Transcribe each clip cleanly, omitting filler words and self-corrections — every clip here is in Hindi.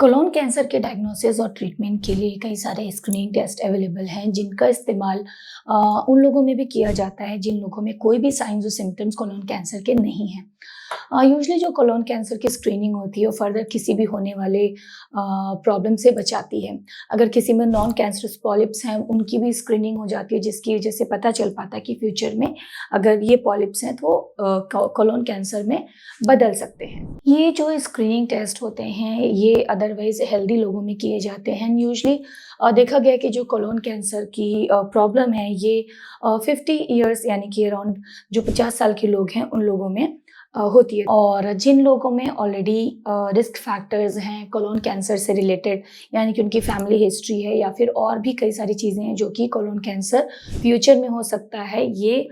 कोलोन कैंसर के डायग्नोसिस और ट्रीटमेंट के लिए कई सारे स्क्रीनिंग टेस्ट अवेलेबल हैं जिनका इस्तेमाल उन लोगों में भी किया जाता है जिन लोगों में कोई भी साइंस और सिम्टम्स कोलोन कैंसर के नहीं हैं। यूजुअली जो कोलोन कैंसर की स्क्रीनिंग होती है वो फर्दर किसी भी होने वाले प्रॉब्लम से बचाती है। अगर किसी में नॉन कैंसरस पॉलिप्स हैं उनकी भी स्क्रीनिंग हो जाती है जिसकी वजह से पता चल पाता है कि फ्यूचर में अगर ये पॉलिप्स हैं तो कोलोन कैंसर में बदल सकते हैं। ये जो स्क्रीनिंग टेस्ट होते हैं ये अदरवाइज हेल्दी लोगों में किए जाते हैं। यूजुअली देखा गया कि जो कोलोन कैंसर की प्रॉब्लम है ये 50 ईयर्स यानी कि अराउंड जो 50 साल के लोग हैं उन लोगों में होती है। और जिन लोगों में ऑलरेडी रिस्क फैक्टर्स हैं कोलोन कैंसर से रिलेटेड यानी कि उनकी फैमिली हिस्ट्री है या फिर और भी कई सारी चीज़ें हैं जो कि कोलोन कैंसर फ्यूचर में हो सकता है, ये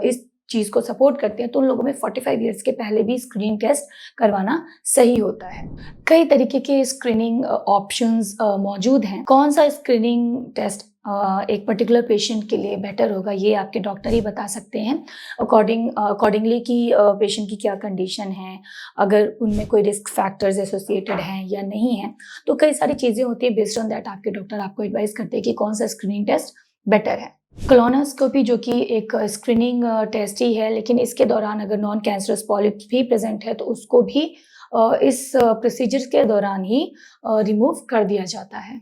इस चीज़ को सपोर्ट करते हैं, तो उन लोगों में 45 ईयर्स के पहले भी स्क्रीनिंग टेस्ट करवाना सही होता है। कई तरीके के स्क्रीनिंग ऑप्शंस मौजूद हैं। कौन सा स्क्रीनिंग टेस्ट एक पर्टिकुलर पेशेंट के लिए बेटर होगा ये आपके डॉक्टर ही बता सकते हैं अकॉर्डिंगली कि पेशेंट की क्या कंडीशन है, अगर उनमें कोई रिस्क फैक्टर्स एसोसिएटेड हैं या नहीं है। तो कई सारी चीज़ें होती है, बेस्ड ऑन दैट आपके डॉक्टर आपको एडवाइस करते हैं कि कौन सा स्क्रीनिंग टेस्ट बेटर है। कोलोनोस्कोपी जो कि एक स्क्रीनिंग टेस्ट ही है, लेकिन इसके दौरान अगर नॉन कैंसरस पॉलिप्स भी प्रेजेंट है तो उसको भी इस प्रोसीजर के दौरान ही रिमूव कर दिया जाता है।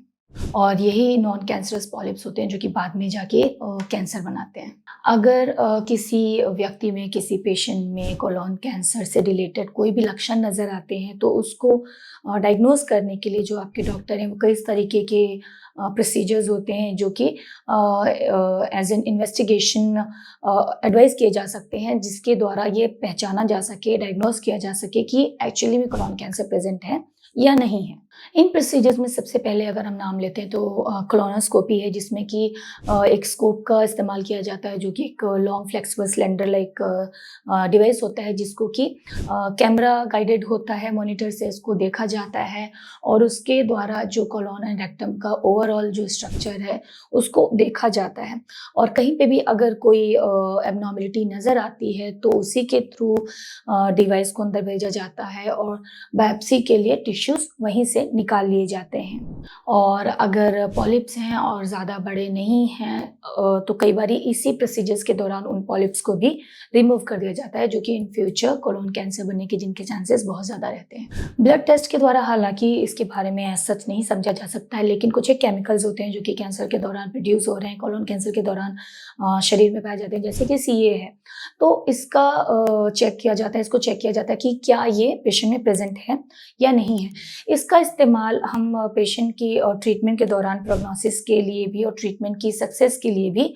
और यही नॉन कैंसरस पॉलिप्स होते हैं जो कि बाद में जाके कैंसर बनाते हैं। अगर किसी व्यक्ति में, किसी पेशेंट में कोलोन कैंसर से रिलेटेड कोई भी लक्षण नज़र आते हैं तो उसको डायग्नोज करने के लिए जो आपके डॉक्टर हैं वो कई तरीके के प्रोसीजर्स होते हैं जो कि एज एन इन्वेस्टिगेशन एडवाइस किए जा सकते हैं, जिसके द्वारा ये पहचाना जा सके, डायग्नोज किया जा सके कि एक्चुअली में कोलोन कैंसर प्रेजेंट है या नहीं है। इन प्रोसीजर्स में सबसे पहले अगर हम नाम लेते हैं तो कोलोनोस्कोपी है, जिसमें कि एक स्कोप का इस्तेमाल किया जाता है जो कि एक long flexible cylinder like device होता है जिसको कि कैमरा गाइडेड होता है, मॉनिटर से इसको देखा जाता है और उसके द्वारा जो कोलोन एंड रेक्टम का ओवरऑल जो स्ट्रक्चर है उसको देखा जाता है। और कहीं पे भी अगर कोई एबनॉर्मलिटी नज़र आती है तो उसी के थ्रू डिवाइस को अंदर भेजा जाता है और बायोप्सी के लिए टिश्यूज़ वहीं से निकाल लिए जाते हैं। और अगर पॉलिप्स हैं और ज़्यादा बड़े नहीं हैं तो कई बार इसी प्रोसीजर्स के दौरान उन पॉलिप्स को भी रिमूव कर दिया जाता है, जो कि इन फ्यूचर कोलोन कैंसर बनने के जिनके चांसेस बहुत ज़्यादा रहते हैं। ब्लड टेस्ट के द्वारा हालांकि इसके बारे में सच नहीं समझा जा सकता है, लेकिन कुछ एक केमिकल्स होते हैं जो कि कैंसर के दौरान प्रोड्यूस हो रहे हैं, कोलोन कैंसर के दौरान शरीर में पाए जाते हैं, जैसे कि CA है। तो इसका चेक किया जाता है, इसको चेक किया जाता है कि क्या ये पेशेंट में प्रेजेंट है या नहीं है। इसका इस्तेमाल हम पेशेंट की ट्रीटमेंट के दौरान प्रोग्नोसिस के लिए भी और ट्रीटमेंट की सक्सेस के लिए भी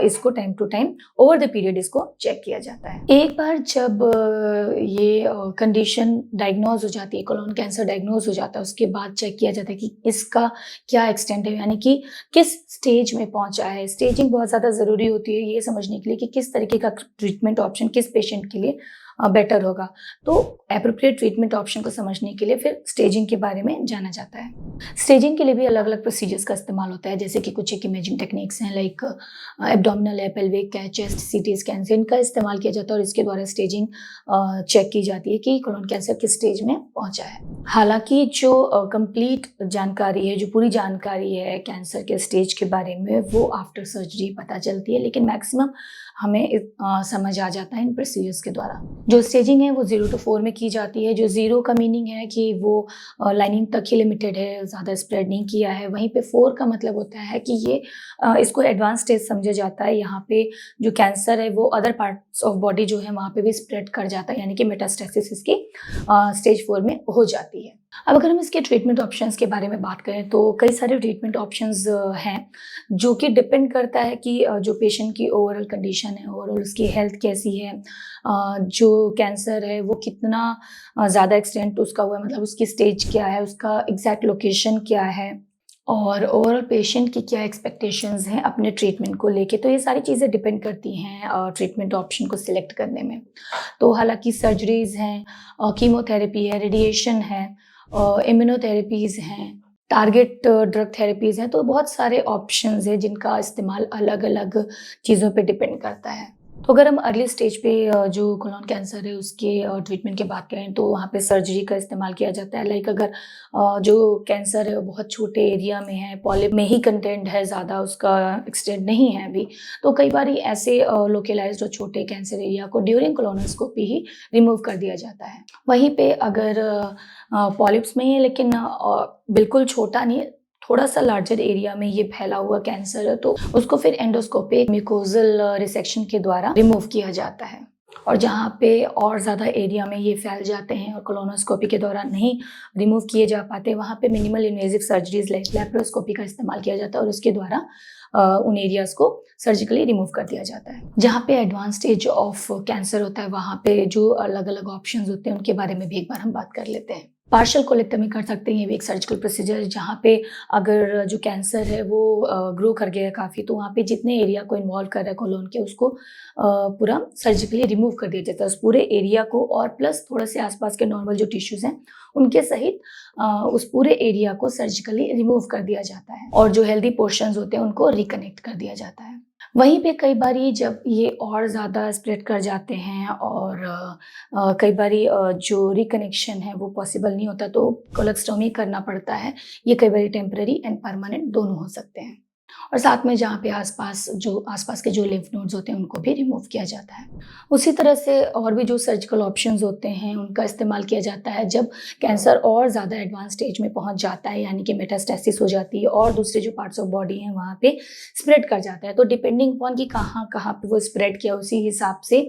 इसको time to time over the period इसको चेक किया जाता है। एक बार जब ये कंडीशन डायग्नोज हो जाती है, कोलोन कैंसर डायग्नोज हो जाता है, उसके बाद चेक किया जाता है कि इसका क्या एक्सटेंट है, यानी कि किस स्टेज में पहुंचा है। स्टेजिंग बहुत ज़्यादा ज़रूरी होती है ये समझने के लिए कि किस तरीके का ट्रीटमेंट ऑप्शन किस पेशेंट के लिए बेटर होगा। तो एप्रोप्रिएट ट्रीटमेंट ऑप्शन को समझने के लिए फिर स्टेजिंग के बारे में जाना जाता है। स्टेजिंग के लिए भी अलग अलग प्रोसीजर्स का इस्तेमाल होता है, जैसे कि कुछ एक इमेजिंग टेक्निक्स हैं लाइक एब्डोमिनल है, पेल्विक है, चेस्ट CT स्कैन से इनका इस्तेमाल किया जाता है और इसके द्वारा स्टेजिंग चेक की जाती है कि कोलोन कैंसर किस स्टेज में पहुंचा है। हालांकि जो कंप्लीट जानकारी है, जो पूरी जानकारी है कैंसर के स्टेज के बारे में, वो आफ्टर सर्जरी पता चलती है, लेकिन मैक्सिमम हमें समझ आ जाता है इन प्रोसीजर्स के द्वारा। जो स्टेजिंग है वो 0 to 4 में की जाती है। जो 0 का मीनिंग है कि वो लाइनिंग तक ही लिमिटेड है, ज़्यादा स्प्रेड नहीं किया है। वहीं पे 4 का मतलब होता है कि ये इसको एडवांस स्टेज समझा जाता है। यहाँ पे जो कैंसर है वो अदर पार्ट्स ऑफ बॉडी जो है वहाँ पे भी स्प्रेड कर जाता है, यानी कि मेटास्टेसिस इसकी स्टेज 4 में हो जाती है। अब अगर हम इसके ट्रीटमेंट ऑप्शंस के बारे में बात करें तो कई सारे ट्रीटमेंट ऑप्शंस हैं जो कि डिपेंड करता है कि जो पेशेंट की ओवरऑल कंडीशन है, ओवरऑल उसकी हेल्थ कैसी है, जो कैंसर है वो कितना ज़्यादा एक्सटेंट उसका हुआ है, मतलब उसकी स्टेज क्या है, उसका एग्जैक्ट लोकेशन क्या है और ओवरऑल पेशेंट की क्या एक्सपेक्टेशंस हैं अपने ट्रीटमेंट को लेके। तो ये सारी चीज़ें डिपेंड करती हैं ट्रीटमेंट ऑप्शन को सिलेक्ट करने में। तो हालांकि सर्जरीज़ हैं, कीमोथेरेपी है, रेडिएशन है, इम्यूनोथेरेपीज़ हैं, टारगेट ड्रग थेरेपीज़ हैं, तो बहुत सारे ऑप्शंस हैं जिनका इस्तेमाल अलग अलग चीज़ों पे डिपेंड करता है। तो अगर हम अर्ली स्टेज पे जो कोलोन कैंसर है उसके ट्रीटमेंट की बात करें तो वहाँ पे सर्जरी का इस्तेमाल किया जाता है। लाइक अगर जो कैंसर है वो बहुत छोटे एरिया में है, पॉलिप में ही कंटेंट है, ज़्यादा उसका एक्सटेंड नहीं है अभी, तो कई बार ऐसे लोकेलाइज्ड और छोटे कैंसर एरिया को ड्यूरिंग कोलोनोस्कोपी ही रिमूव कर दिया जाता है। वहीं पे अगर पॉलिप्स में ही है लेकिन बिल्कुल छोटा नहीं है, थोड़ा-सा लार्जर एरिया में ये फैला हुआ कैंसर है, तो उसको फिर एंडोस्कोपिक म्यूकोज़ल रिसेक्शन के द्वारा रिमूव किया जाता है। और जहाँ पे और ज़्यादा एरिया में ये फैल जाते हैं और कोलोनोस्कोपी के दौरान नहीं रिमूव किए जा पाते, वहाँ पे minimal invasive surgeries like laparoscopy का इस्तेमाल किया जाता है और उसके द्वारा उन एरियाज़ को सर्जिकली रिमूव कर दिया जाता है। जहाँ पे एडवांस स्टेज ऑफ कैंसर होता है, वहाँ पे जो अलग-अलग ऑप्शंस होते हैं, उनके बारे में भी एक बार हम बात कर लेते हैं। पार्शियल कोलेक्टमी कर सकते हैं, ये भी एक सर्जिकल प्रोसीजर है जहाँ पे अगर जो कैंसर है वो ग्रो कर गया है काफ़ी, तो वहाँ पे जितने एरिया को इन्वॉल्व कर रहा है कोलोन के, उसको पूरा सर्जिकली रिमूव कर दिया जाता है उस पूरे एरिया को, और प्लस थोड़े से आसपास के नॉर्मल जो टिश्यूज़ हैं उनके सहित उस पूरे एरिया को सर्जिकली रिमूव कर दिया जाता है और जो हेल्दी पोर्शंस होते हैं उनको रिकनेक्ट कर दिया जाता है। वहीं पे कई बारी जब ये और ज़्यादा स्प्रेड कर जाते हैं और कई बारी जो रिकनेक्शन है वो पॉसिबल नहीं होता, तो कोलेक्टोमी करना पड़ता है। ये कई बारी टेम्पररी एंड परमानेंट दोनों हो सकते हैं। और साथ में जहाँ पे आसपास के जो लिम्फ नोड्स होते हैं उनको भी रिमूव किया जाता है। उसी तरह से और भी जो सर्जिकल ऑप्शंस होते हैं उनका इस्तेमाल किया जाता है जब कैंसर और ज़्यादा एडवांस स्टेज में पहुँच जाता है, यानी कि मेटास्टेसिस हो जाती है और दूसरे जो पार्ट्स ऑफ बॉडी हैं वहाँ पे स्प्रेड कर जाता है। तो डिपेंडिंग अपॉन कि कहाँ पे वो स्प्रेड किया, उसी हिसाब से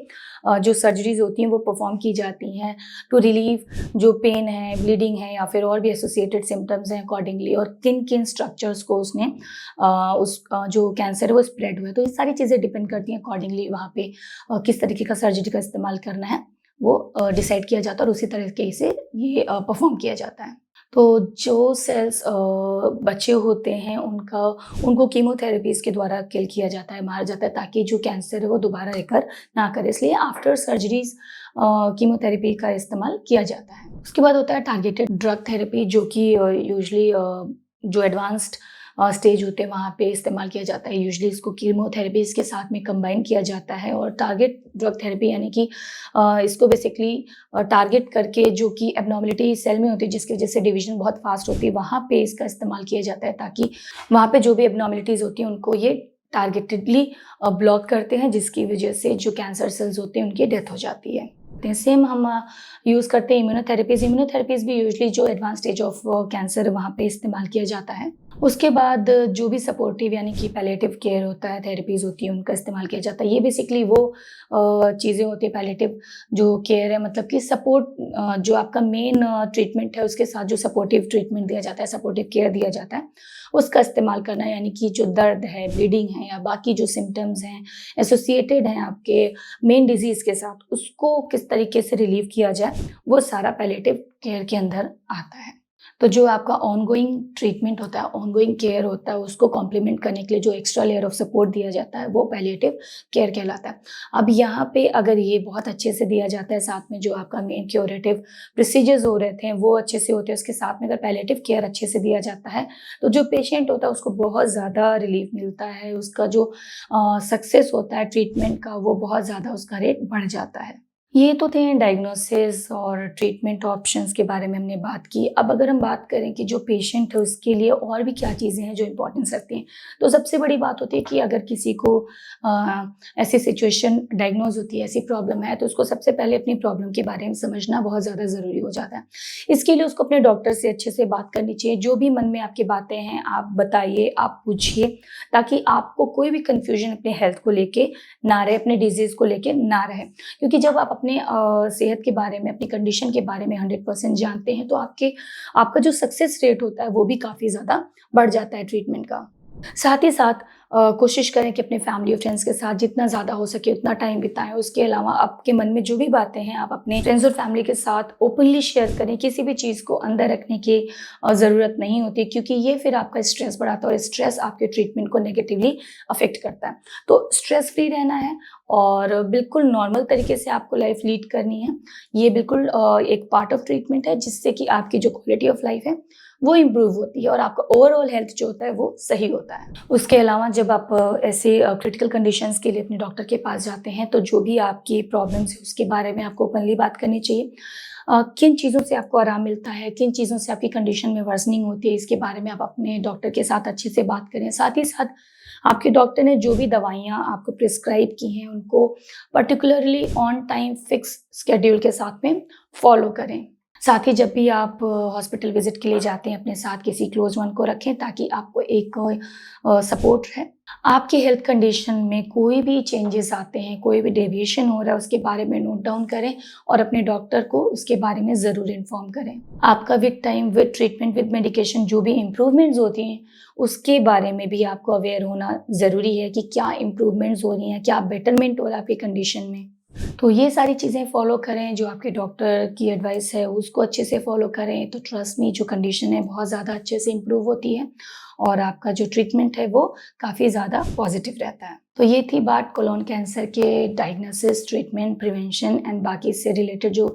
जो सर्जरीज़ होती हैं वो परफॉर्म की जाती हैं टू रिलीव जो पेन है, ब्लीडिंग है या फिर और भी एसोसिएटेड सिम्पटम्स हैं अकॉर्डिंगली, और किन स्ट्रक्चर्स को उसने जो कैंसर है वो स्प्रेड हुआ है। तो ये सारी चीज़ें डिपेंड करती हैं अकॉर्डिंगली वहाँ पे किस तरीके का सर्जरी का इस्तेमाल करना है वो डिसाइड किया जाता है और उसी तरीके से ये परफॉर्म किया जाता है। तो जो सेल्स बचे होते हैं उनको कीमोथेरेपीज़ के द्वारा किल किया जाता है, मारा जाता है, ताकि जो कैंसर है वो दोबारा रिकर ना करे। इसलिए आफ्टर सर्जरीज़ कीमोथेरेपी का इस्तेमाल किया जाता है। उसके बाद होता है टारगेटेड ड्रग थेरेपी, जो कि यूजुअली जो एडवांस्ड स्टेज होते हैं वहाँ पे इस्तेमाल किया जाता है। यूजुअली इसको कीमोथेरेपीज़ के साथ में कंबाइन किया जाता है। और टारगेट ड्रग थेरेपी यानी कि इसको बेसिकली टारगेट करके जो कि एब्नॉर्मलिटी सेल में होती है, जिसकी वजह से डिवीजन बहुत फास्ट होती है, वहाँ पे इसका इस्तेमाल किया जाता है, ताकि वहाँ पे जो भी एब्नॉर्मलिटीज़ होती हैं उनको ये टारगेटेडली ब्लॉक करते हैं, जिसकी वजह से जो कैंसर सेल्स होते हैं उनकी डेथ हो जाती है। सेम हम यूज़ करते हैं इम्यूनोथेरेपीज़ भी यूजुअली जो एडवांस स्टेज ऑफ कैंसर वहाँ पे इस्तेमाल किया जाता है। उसके बाद जो भी सपोर्टिव यानी कि पैलिएटिव केयर होता है, थेरेपीज़ होती हैं, उनका इस्तेमाल किया जाता है। ये बेसिकली वो चीज़ें होती हैं पैलिएटिव जो केयर है, मतलब कि सपोर्ट जो आपका मेन ट्रीटमेंट है उसके साथ जो सपोर्टिव ट्रीटमेंट दिया जाता है, सपोर्टिव केयर दिया जाता है, उसका इस्तेमाल करना, यानी कि जो दर्द है, ब्लीडिंग है या बाकी जो सिम्पटम्स हैं एसोसिएटेड हैं आपके मेन डिजीज़ के साथ, उसको किस तरीके से रिलीव किया जाए, वो सारा पैलिएटिव केयर के अंदर आता है। तो जो आपका ऑनगोइंग ट्रीटमेंट होता है, ऑनगोइंग केयर होता है, उसको कॉम्प्लीमेंट करने के लिए जो एक्स्ट्रा लेयर ऑफ सपोर्ट दिया जाता है वो पैलिएटिव केयर कहलाता है। अब यहाँ पे अगर ये बहुत अच्छे से दिया जाता है, साथ में जो आपका मेन क्यूरेटिव प्रोसीजर्स हो रहे थे वो अच्छे से होते हैं, उसके साथ में अगर पैलिएटिव केयर अच्छे से दिया जाता है, तो जो पेशेंट होता है उसको बहुत ज़्यादा रिलीफ मिलता है। उसका जो सक्सेस होता है ट्रीटमेंट का, वो बहुत ज़्यादा उसका रेट बढ़ जाता है। ये तो थे डायग्नोसिस और ट्रीटमेंट ऑप्शंस के बारे में हमने बात की। अब अगर हम बात करें कि जो पेशेंट है उसके लिए और भी क्या चीज़ें हैं जो इम्पोर्टेंस रखती हैं, तो सबसे बड़ी बात होती है कि अगर किसी को ऐसी सिचुएशन डायग्नोज होती है, ऐसी प्रॉब्लम है, तो उसको सबसे पहले अपनी प्रॉब्लम के बारे में समझना बहुत ज़्यादा ज़रूरी हो जाता है। इसके लिए उसको अपने डॉक्टर से अच्छे से बात करनी चाहिए। जो भी मन में आपकी बातें हैं आप बताइए, आप पूछिए, ताकि आपको कोई भी कन्फ्यूजन अपने हेल्थ को लेके ना रहे, अपने डिजीज़ को लेके ना रहे। क्योंकि जब आप अपने सेहत के बारे में, अपनी कंडीशन के बारे में 100% जानते हैं, तो आपका जो सक्सेस रेट होता है वो भी काफ़ी ज़्यादा बढ़ जाता है ट्रीटमेंट का। साथ ही साथ कोशिश करें कि अपने फैमिली और फ्रेंड्स के साथ जितना ज़्यादा हो सके उतना टाइम बिताएं। उसके अलावा आपके मन में जो भी बातें हैं आप अपने फ्रेंड्स और फैमिली के साथ ओपनली शेयर करें। किसी भी चीज़ को अंदर रखने की ज़रूरत नहीं होती, क्योंकि ये फिर आपका स्ट्रेस बढ़ाता है और स्ट्रेस आपके ट्रीटमेंट को नेगेटिवली अफेक्ट करता है। तो स्ट्रेस फ्री रहना है और बिल्कुल नॉर्मल तरीके से आपको लाइफ लीड करनी है। ये बिल्कुल एक पार्ट ऑफ ट्रीटमेंट है, जिससे कि आपकी जो क्वालिटी ऑफ लाइफ है वो इम्प्रूव होती है और आपका ओवरऑल हेल्थ जो होता है वो सही होता है। उसके अलावा जब आप ऐसे क्रिटिकल कंडीशंस के लिए अपने डॉक्टर के पास जाते हैं, तो जो भी आपकी प्रॉब्लम्स है उसके बारे में आपको ओपनली बात करनी चाहिए। किन चीज़ों से आपको आराम मिलता है, किन चीज़ों से आपकी कंडीशन में वर्सनिंग होती है, इसके बारे में आप अपने डॉक्टर के साथ अच्छे से बात करें। साथ ही साथ आपके डॉक्टर ने जो भी दवाइयाँ आपको प्रिस्क्राइब की हैं, उनको particularly on time fix schedule के साथ में फॉलो करें। साथ ही जब भी आप हॉस्पिटल विज़िट के लिए जाते हैं, अपने साथ किसी क्लोज़ वन को रखें ताकि आपको एक सपोर्ट रहे। आपकी हेल्थ कंडीशन में कोई भी चेंजेस आते हैं, कोई भी डेविएशन हो रहा है, उसके बारे में नोट डाउन करें और अपने डॉक्टर को उसके बारे में ज़रूर इन्फॉर्म करें। आपका with time, with treatment, with medication जो भी इम्प्रूवमेंट्स होती हैं, उसके बारे में भी आपको अवेयर होना ज़रूरी है कि क्या इम्प्रूवमेंट्स हो रही हैं, क्या बेटरमेंट हो रहा है आपकी कंडीशन में। तो ये सारी चीज़ें फ़ॉलो करें, जो आपके डॉक्टर की एडवाइस है उसको अच्छे से फ़ॉलो करें, तो ट्रस्ट मी जो कंडीशन है बहुत ज़्यादा अच्छे से इम्प्रूव होती है और आपका जो ट्रीटमेंट है वो काफ़ी ज़्यादा पॉजिटिव रहता है। तो ये थी बात कोलोन कैंसर के डायग्नोसिस, ट्रीटमेंट, प्रिवेंशन एंड बाकी इससे रिलेटेड जो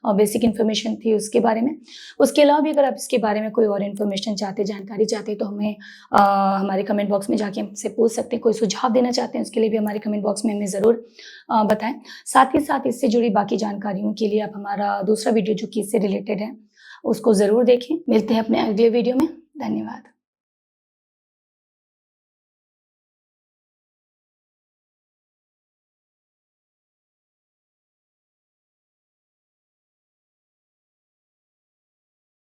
बेसिक इन्फॉर्मेशन थी उसके बारे में। उसके अलावा भी अगर आप इसके बारे में कोई और इन्फॉर्मेशन चाहते, जानकारी चाहते तो हमें हमारे कमेंट बॉक्स में जाके हमसे पूछ सकते हैं। कोई सुझाव देना चाहते हैं उसके लिए भी हमारे कमेंट बॉक्स में हमें ज़रूर बताएँ। साथ ही साथ इससे जुड़ी बाकी जानकारियों के लिए आप हमारा दूसरा वीडियो जो कि इससे रिलेटेड है, उसको ज़रूर देखें। मिलते हैं अपने अगले वीडियो में। धन्यवाद।